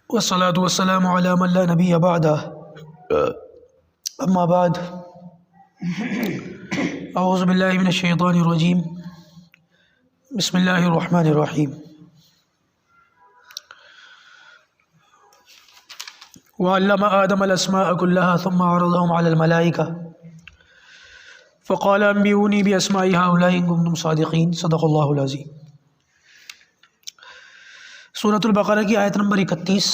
والصلاة والسلام على من لا نبي بعده أما بعد أعوذ بالله من الشيطان الرجيم بسم الله الرحمن الرحيم وعلم آدم الأسماء كلها ثم عرضهم على الملائكة فقال أنبئوني بأسماء هؤلاء إن كنتم صادقين صدق اللہ العظیم۔ سورۃ البقرہ کی آیت نمبر 31،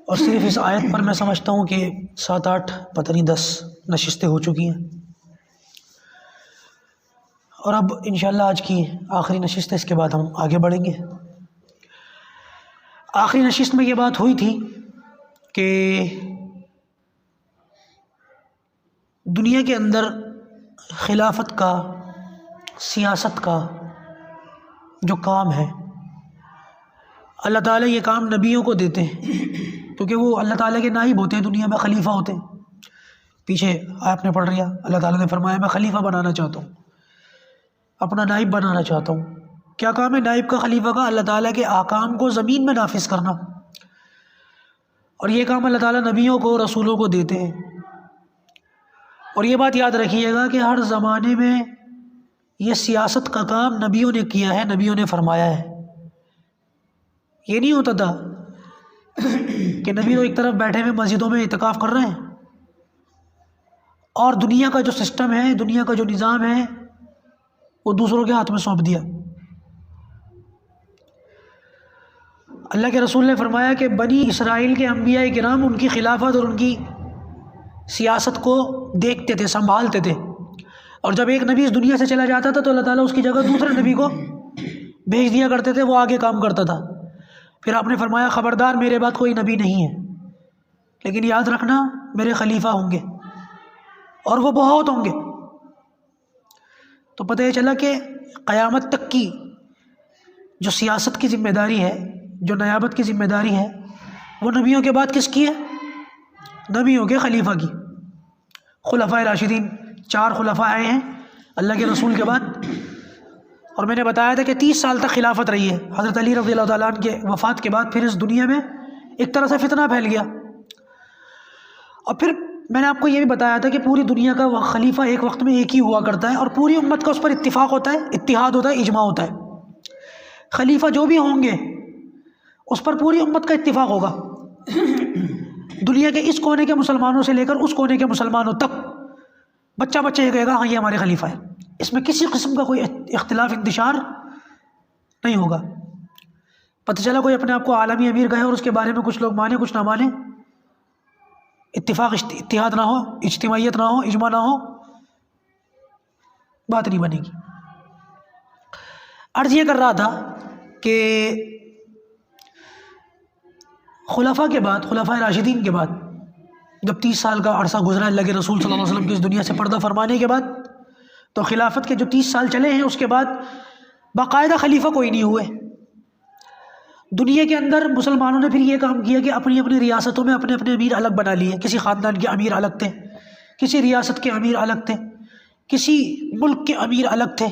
اور صرف اس آیت پر میں سمجھتا ہوں کہ 7-8 پتہ نہیں 10 نشستیں ہو چکی ہیں، اور اب انشاءاللہ آج کی آخری نشست ہے، اس کے بعد ہم آگے بڑھیں گے۔ آخری نشست میں یہ بات ہوئی تھی کہ دنیا کے اندر خلافت کا، سیاست کا جو کام ہے، اللہ تعالیٰ یہ کام نبیوں کو دیتے ہیں، کیونکہ وہ اللہ تعالیٰ کے نائب ہوتے ہیں، دنیا میں خلیفہ ہوتے ہیں۔ پیچھے آپ نے پڑھ لیا، اللہ تعالیٰ نے فرمایا میں خلیفہ بنانا چاہتا ہوں، اپنا نائب بنانا چاہتا ہوں۔ کیا کام ہے نائب کا، خلیفہ کا؟ اللہ تعالیٰ کے احکام کو زمین میں نافذ کرنا، اور یہ کام اللہ تعالیٰ نبیوں کو، رسولوں کو دیتے ہیں۔ اور یہ بات یاد رکھیے گا کہ ہر زمانے میں یہ سیاست کا کام نبیوں نے کیا ہے، نبیوں نے فرمایا ہے۔ یہ نہیں ہوتا تھا کہ نبی تو ایک طرف بیٹھے ہوئے مسجدوں میں اعتکاف کر رہے ہیں اور دنیا کا جو سسٹم ہے، دنیا کا جو نظام ہے، وہ دوسروں کے ہاتھ میں سونپ دیا۔ اللہ کے رسول نے فرمایا کہ بنی اسرائیل کے انبیاء کرام ان کی خلافت اور ان کی سیاست کو دیکھتے تھے، سنبھالتے تھے، اور جب ایک نبی اس دنیا سے چلا جاتا تھا تو اللہ تعالیٰ اس کی جگہ دوسرے نبی کو بھیج دیا کرتے تھے، وہ آگے کام کرتا تھا۔ پھر آپ نے فرمایا خبردار میرے بعد کوئی نبی نہیں ہے، لیکن یاد رکھنا میرے خلیفہ ہوں گے، اور وہ بہت ہوں گے۔ تو پتہ یہ چلا کہ قیامت تک کی جو سیاست کی ذمہ داری ہے، جو نیابت کی ذمہ داری ہے، وہ نبیوں کے بعد کس کی ہے؟ نبیوں کے خلیفہ کی۔ خلفائے راشدین 4 خلفاء آئے ہیں اللہ کے رسول کے بعد، اور میں نے بتایا تھا کہ 30 سال تک خلافت رہی ہے۔ حضرت علی رضی اللہ تعالیٰ عنہ کے وفات کے بعد پھر اس دنیا میں ایک طرح سے فتنہ پھیل گیا، اور پھر میں نے آپ کو یہ بھی بتایا تھا کہ پوری دنیا کا خلیفہ ایک وقت میں ایک ہی ہوا کرتا ہے، اور پوری امت کا اس پر اتفاق ہوتا ہے، اتحاد ہوتا ہے، اجماع ہوتا ہے۔ خلیفہ جو بھی ہوں گے اس پر پوری امت کا اتفاق ہوگا، دنیا کے اس کونے کے مسلمانوں سے لے کر اس کونے کے مسلمانوں تک بچہ بچہ یہ کہے گا ہاں یہ ہمارے خلیفہ ہے، اس میں کسی قسم کا کوئی اختلاف انتشار نہیں ہوگا۔ پتہ چلا کوئی اپنے آپ کو عالمی امیر کہے اور اس کے بارے میں کچھ لوگ مانے کچھ نہ مانے، اتفاق اتحاد نہ ہو، اجتماعیت نہ ہو، اجماع نہ ہو، بات نہیں بنے گی۔ عرض یہ کر رہا تھا کہ خلفاء کے بعد، خلفاء راشدین کے بعد جب 30 سال کا عرصہ گزرا اللہ کے رسول صلی اللہ علیہ وسلم کی اس دنیا سے پردہ فرمانے کے بعد، تو خلافت کے جو 30 سال چلے ہیں اس کے بعد باقاعدہ خلیفہ کوئی نہیں ہوئے۔ دنیا کے اندر مسلمانوں نے پھر یہ کام کیا کہ اپنی اپنی ریاستوں میں اپنے اپنے امیر الگ بنا لیے، کسی خاندان کے امیر الگ تھے، کسی ریاست کے امیر الگ تھے، کسی ملک کے امیر الگ تھے۔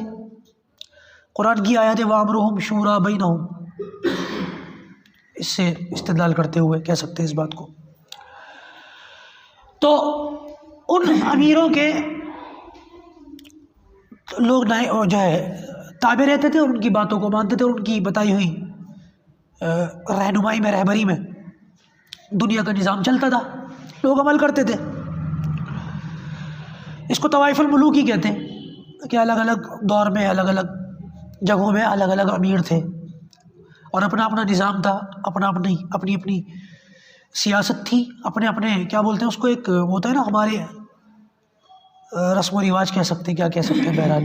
قرآن کی آیات وَأَمْرُهُمْ شُورَىٰ بَيْنَهُمْ، اس سے استدلال کرتے ہوئے کہہ سکتے ہیں اس بات کو۔ تو ان امیروں کے لوگ جو ہے تابع رہتے تھے، اور ان کی باتوں کو مانتے تھے، اور ان کی بتائی ہوئی رہنمائی میں، رہبری میں دنیا کا نظام چلتا تھا، لوگ عمل کرتے تھے۔ اس کو طوائف الملوک ہی کہتے ہیں کہ الگ الگ دور میں، الگ الگ جگہوں میں الگ الگ امیر تھے، اور اپنا اپنا نظام تھا، اپنا اپنی اپنی اپنی سیاست تھی، اپنے اپنے کیا بولتے ہیں اس کو، ایک ہوتا ہے نا ہمارے رسم و رواج کہہ سکتے ہیں، کیا کہہ سکتے ہیں، بہرحال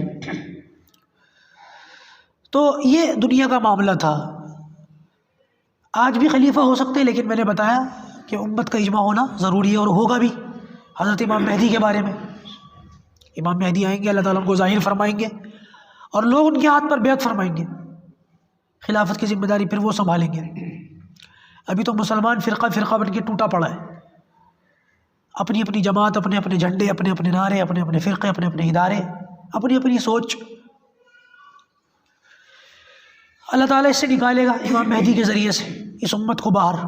تو یہ دنیا کا معاملہ تھا۔ آج بھی خلیفہ ہو سکتے ہیں، لیکن میں نے بتایا کہ امت کا اجماع ہونا ضروری ہے، اور ہوگا بھی۔ حضرت امام مہدی کے بارے میں، امام مہدی آئیں گے، اللہ تعالیٰ ان کو ظاہر فرمائیں گے، اور لوگ ان کے ہاتھ پر بیعت فرمائیں گے، خلافت کی ذمہ داری پھر وہ سنبھالیں گے۔ ابھی تو مسلمان فرقہ فرقہ بن کے ٹوٹا پڑا ہے، اپنی اپنی جماعت، اپنے اپنے جھنڈے، اپنے اپنے نعرے، اپنے اپنے فرقے، اپنے اپنے ادارے، اپنی اپنی سوچ۔ اللہ تعالیٰ اس سے نکالے گا امام مہدی کے ذریعے سے۔ اس امت کو باہر۔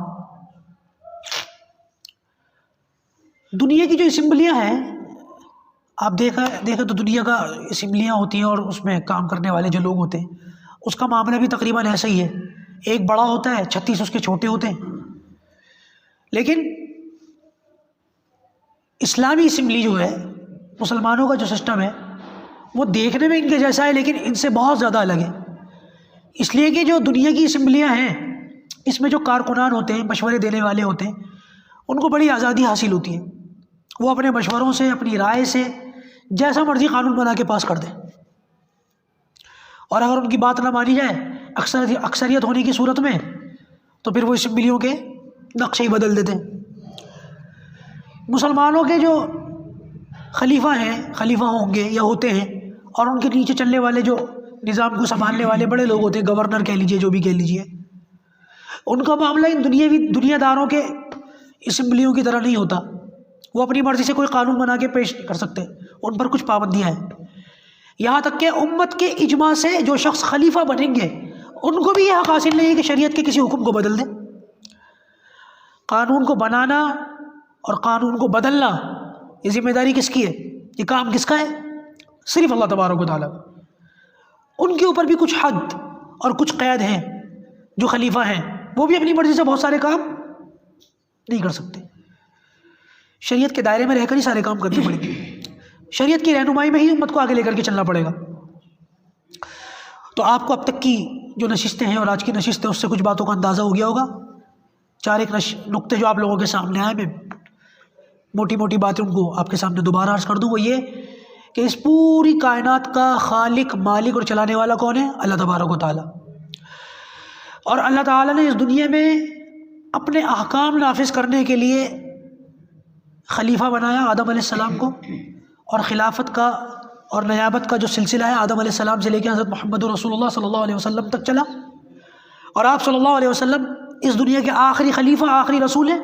دنیا کی جو اسمبلیاں ہیں، آپ دیکھیں تو دنیا کا اسمبلیاں ہوتی ہیں اور اس میں کام کرنے والے جو لوگ ہوتے ہیں، اس کا معاملہ بھی تقریباً ایسا ہی ہے، ایک بڑا ہوتا ہے، 36 اس کے چھوٹے ہوتے ہیں۔ لیکن اسلامی اسمبلی جو ہے، مسلمانوں کا جو سسٹم ہے، وہ دیکھنے میں ان کے جیسا ہے لیکن ان سے بہت زیادہ الگ ہے، اس لیے کہ جو دنیا کی اسمبلیاں ہیں اس میں جو کارکنان ہوتے ہیں، مشورے دینے والے ہوتے ہیں، ان کو بڑی آزادی حاصل ہوتی ہے، وہ اپنے مشوروں سے، اپنی رائے سے جیسا مرضی قانون بنا کے پاس کر دیں، اور اگر ان کی بات نہ مانی جائے اکثریت ہونے کی صورت میں تو پھر وہ اسمبلیوں کے نقشے ہی بدل دیتے ہیں۔ مسلمانوں کے جو خلیفہ ہیں، خلیفہ ہوں گے یا ہوتے ہیں، اور ان کے نیچے چلنے والے جو نظام کو سنبھالنے والے بڑے لوگ ہوتے ہیں، گورنر کہہ لیجئے، جو بھی کہہ لیجئے، ان کا معاملہ ان دنیا داروں کے اسمبلیوں کی طرح نہیں ہوتا، وہ اپنی مرضی سے کوئی قانون بنا کے پیش نہیں کر سکتے، ان پر کچھ پابندیاں ہیں، یہاں تک کہ امت کے اجماع سے جو شخص خلیفہ بنیں گے ان کو بھی یہ حق حاصل نہیں ہے کہ شریعت کے کسی حکم کو بدل دیں۔ قانون کو بنانا اور قانون کو بدلنا یہ ذمہ داری کس کی ہے؟ یہ کام کس کا ہے؟ صرف اللہ تبارک و تعالیٰ۔ ان کے اوپر بھی کچھ حد اور کچھ قید ہیں، جو خلیفہ ہیں وہ بھی اپنی مرضی سے بہت سارے کام نہیں کر سکتے، شریعت کے دائرے میں رہ کر ہی سارے کام کرنے پڑیں گے، شریعت کی رہنمائی میں ہی امت کو آگے لے کر کے چلنا پڑے گا۔ تو آپ کو اب تک کی جو نشستیں ہیں اور آج کی نشستیں، اس سے کچھ باتوں کا اندازہ ہو گیا ہوگا۔ چار ایک نقطے جو آپ لوگوں کے سامنے آئے، میں موٹی موٹی باتیں ان کو آپ کے سامنے دوبارہ عرض کر دوں، وہ یہ کہ اس پوری کائنات کا خالق، مالک اور چلانے والا کون ہے؟ اللہ تبارک و تعالیٰ۔ اور اللہ تعالیٰ نے اس دنیا میں اپنے احکام نافذ کرنے کے لیے خلیفہ بنایا آدم علیہ السلام کو، اور خلافت کا اور نیابت کا جو سلسلہ ہے آدم علیہ السلام سے لے کے حضرت محمد رسول اللہ صلی اللہ علیہ وسلم تک چلا، اور آپ صلی اللہ علیہ وسلم اس دنیا کے آخری خلیفہ، آخری رسول ہیں،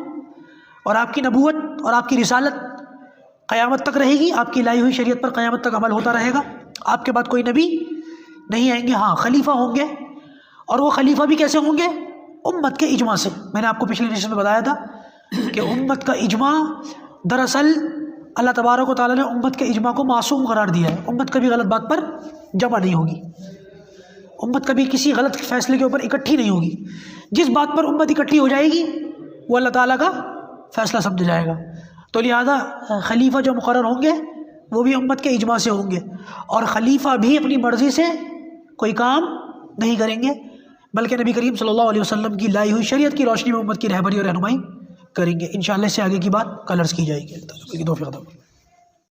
اور آپ کی نبوت اور آپ کی رسالت قیامت تک رہے گی، آپ کی لائی ہوئی شریعت پر قیامت تک عمل ہوتا رہے گا، آپ کے بعد کوئی نبی نہیں آئیں گے، ہاں خلیفہ ہوں گے، اور وہ خلیفہ بھی کیسے ہوں گے؟ امت کے اجماع سے۔ میں نے آپ کو پچھلے لیکچر میں بتایا تھا کہ امت کا اجماع، دراصل اللہ تبارک و تعالیٰ نے امت کے اجماع کو معصوم قرار دیا ہے، امت کبھی غلط بات پر جمع نہیں ہوگی، امت کبھی کسی غلط فیصلے کے اوپر اکٹھی نہیں ہوگی، جس بات پر امت اکٹھی ہو جائے گی وہ اللہ تعالیٰ کا فیصلہ سمجھا جائے گا۔ تو لہذا خلیفہ جو مقرر ہوں گے وہ بھی امت کے اجماع سے ہوں گے، اور خلیفہ بھی اپنی مرضی سے کوئی کام نہیں کریں گے، بلکہ نبی کریم صلی اللہ علیہ وسلم کی لائی ہوئی شریعت کی روشنی میں امت کی رہبری اور رہنمائی کریں گے۔ انشاءاللہ اس سے آگے کی بات کل عرض کی جائے گی، اللہ تعالیٰ کی توفیق عطا فرمائے۔